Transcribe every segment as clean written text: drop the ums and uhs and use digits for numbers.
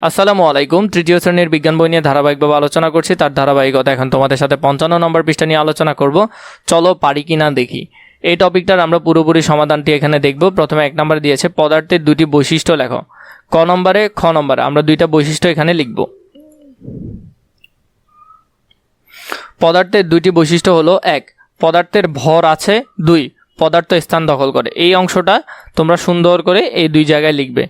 আসসালামু আলাইকুম। তৃতীয় শ্রেণীর বিজ্ঞান বই নিয়ে ধারাবাহিকভাবে আলোচনা করছি। তার ধারাবাহিকতা এখন তোমাদের সাথে 55 নম্বর পৃষ্ঠা নিয়ে আলোচনা করব। চলো পারি কি না দেখি। এই টপিকটার আমরা পুরোপুরি সমাধানটি এখানে দেখব। প্রথমে 1 নম্বর দিয়েছে পদার্থের দুটি বৈশিষ্ট্য লেখো। খ নম্বরে আমরা দুইটা বৈশিষ্ট্য এখানে লিখব। পদার্থের দুইটি বৈশিষ্ট্য হলো 1, পদার্থের ভর আছে, 2, পদার্থ স্থান দখল করে। এই অংশটা তোমরা সুন্দর করে এই দুই জায়গায় লিখবে।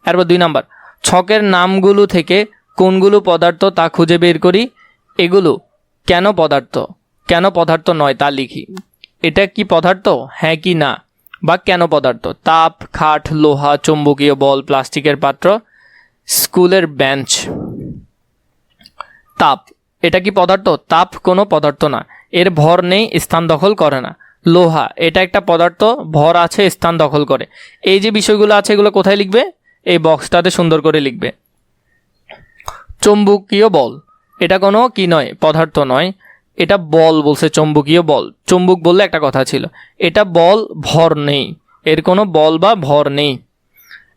এরপর 2 নম্বর, ছকের নামগুলো থেকে কোনগুলো পদার্থ তা খুঁজে বের করি। এগুলো কেন পদার্থ নয় তা লিখি। এটা কি পদার্থ, হ্যাঁ কি না, বা কেন পদার্থ। তাপ, খাট, লোহা, চৌম্বকীয় বল, প্লাস্টিকের পাত্র, স্কুলের বেঞ্চ। তাপ, এটা কি পদার্থ? তাপ কোনো পদার্থ না, এর ভর নেই, স্থান দখল করে না। লোহা, এটা একটা পদার্থ, ভর আছে, স্থান দখল করে। এই যে বিষয়গুলো আছে এগুলো কোথায় লিখবে? এই বক্সটাতে সুন্দর করে লিখবে। চৌম্বকীয় বল, এটা কোনো কি নয়, পদার্থ নয়, এটা বল বলছে, চৌম্বকীয় বল। চুম্বক বললে একটা কথা ছিল, এটা বল, ভর নেই, এর কোনো বল বা ভর নেই।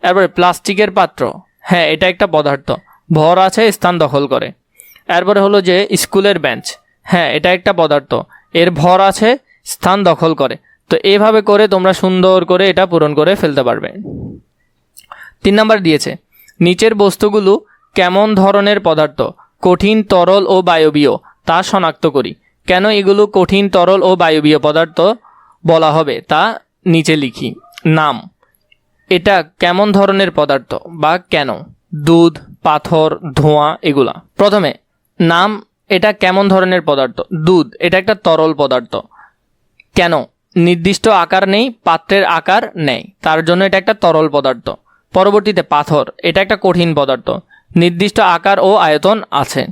এরপরে প্লাস্টিকের পাত্র, হ্যাঁ এটা একটা পদার্থ, ভর আছে, স্থান দখল করে। এরপরে হলো যে স্কুলের বেঞ্চ, হ্যাঁ এটা একটা পদার্থ, এর ভর আছে, স্থান দখল করে। তো এভাবে করে তোমরা সুন্দর করে এটা পূরণ করে ফেলতে পারবে। 3 নম্বর দিয়েছে নিচের বস্তুগুলো কেমন ধরনের পদার্থ, কঠিন, তরল ও বায়বীয়, তা শনাক্ত করি। কেন এগুলো কঠিন, তরল ও বায়বীয় পদার্থ বলা হবে তা নিচে লিখি। নাম, এটা কেমন ধরনের পদার্থ বা কেন। দুধ, পাথর, ধোঁয়া, এগুলা। প্রথমে নাম, এটা কেমন ধরনের পদার্থ। দুধ, এটা একটা তরল পদার্থ। কেন? নির্দিষ্ট আকার নেই, পাত্রের আকার নেই, তার জন্য এটা একটা তরল পদার্থ। পরবর্তীতে পাথর, এটা একটা কঠিন পদার্থ, নির্দিষ্ট আকার ও আয়তন আছে।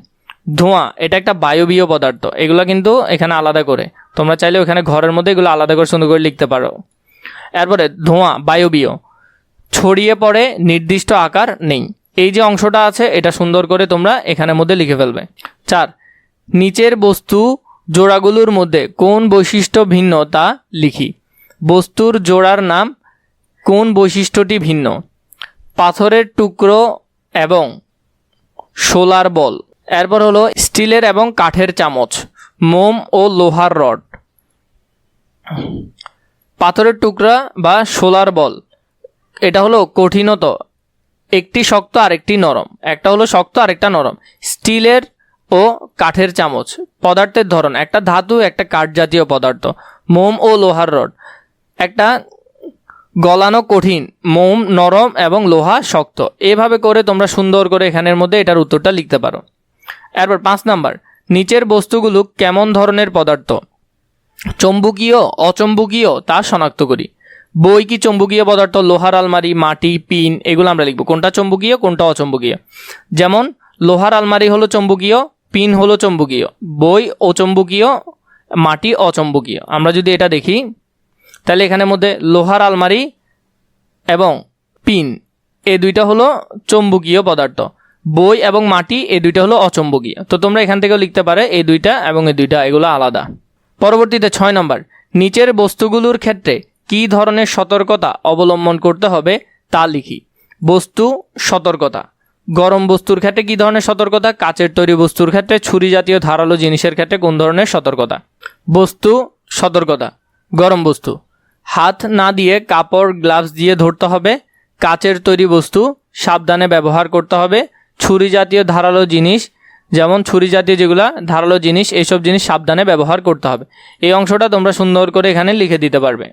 ধোঁয়া, এটা একটা বায়বীয় পদার্থ। এগুলো কিন্তু এখানে আলাদা করে, তোমরা চাইলে ওখানে ঘরের মধ্যে এগুলো আলাদা করে সুন্দর করে লিখতে পারো। এরপরে ধোঁয়া বায়বীয়, ছড়িয়ে পড়ে, নির্দিষ্ট আকার নেই। এই যে অংশটা আছে এটা সুন্দর করে তোমরা এখানের মধ্যে লিখে ফেলবে। 4, নিচের বস্তু জোড়াগুলোর মধ্যে কোন বৈশিষ্ট্য ভিন্ন তা লিখি। বস্তুর জোড়ার নাম, কোন বৈশিষ্ট্যটি ভিন্ন। পাথরের টুকরো এবং সোলার বল। এরপর হলো স্টিলের এবং কাঠের চামচ, মোম ও লোহার রড। পাথরের টুকরা বা সোলার বল, এটা হলো কঠিনত, একটি শক্ত আর একটি নরম, একটা হলো শক্ত আর একটা নরম। স্টিলের ও কাঠের চামচ, পদার্থের ধরন, একটা ধাতু, একটা কাঠ জাতীয় পদার্থ। মোম ও লোহার রড, একটা গলানো কঠিন, মোম নরম এবং লোহা শক্ত। এভাবে করে তোমরা সুন্দর করে এখানের মধ্যে এটার উত্তরটা লিখতে পারো। এরপর 5 নম্বর, নিচের বস্তুগুলো কেমন ধরনের পদার্থ, চৌম্বকীয়, অচৌম্বকীয়, তা শনাক্ত করি। বই কি চৌম্বকীয় পদার্থ? লোহার আলমারি, মাটি, পিন, এগুলো আমরা লিখবো। কোনটা চৌম্বকীয়, কোনটা অচৌম্বকীয়। যেমন লোহার আলমারি হলো চৌম্বকীয়, পিন হলো চৌম্বকীয়, বই অচৌম্বকীয়, মাটি অচৌম্বকীয়। আমরা যদি এটা দেখি তাহলে এখানের মধ্যে লোহার আলমারি এবং পিন, এই দুইটা হলো চৌম্বকীয় পদার্থ, বই এবং মাটি এই দুইটা হলো অচৌম্বকীয়। তো তোমরা এখান থেকেও লিখতে পারো এই দুইটা এবং এই দুইটা, এগুলো আলাদা। পরবর্তীতে 6 নম্বর, নিচের বস্তুগুলোর ক্ষেত্রে কী ধরনের সতর্কতা অবলম্বন করতে হবে তা লিখি। বস্তু সতর্কতা, গরম বস্তুর ক্ষেত্রে কী ধরনের সতর্কতা, কাচের তৈরি বস্তুর ক্ষেত্রে, ছুরি জাতীয় ধারালো জিনিসের ক্ষেত্রে কোন ধরনের সতর্কতা। বস্তু সতর্কতা, গরম বস্তু হাত না দিয়ে কাপড়, গ্লাভস দিয়ে ধরতে হবে। কাচের তৈরি বস্তু সাবধানে ব্যবহার করতে হবে। ছুরি জাতীয় ধারালো জিনিস, যেমন ছুরি জাতীয় যেগুলা ধারালো জিনিস, এইসব জিনিস সাবধানে ব্যবহার করতে হবে। এই অংশটা তোমরা সুন্দর করে এখানে লিখে দিতে পারবে।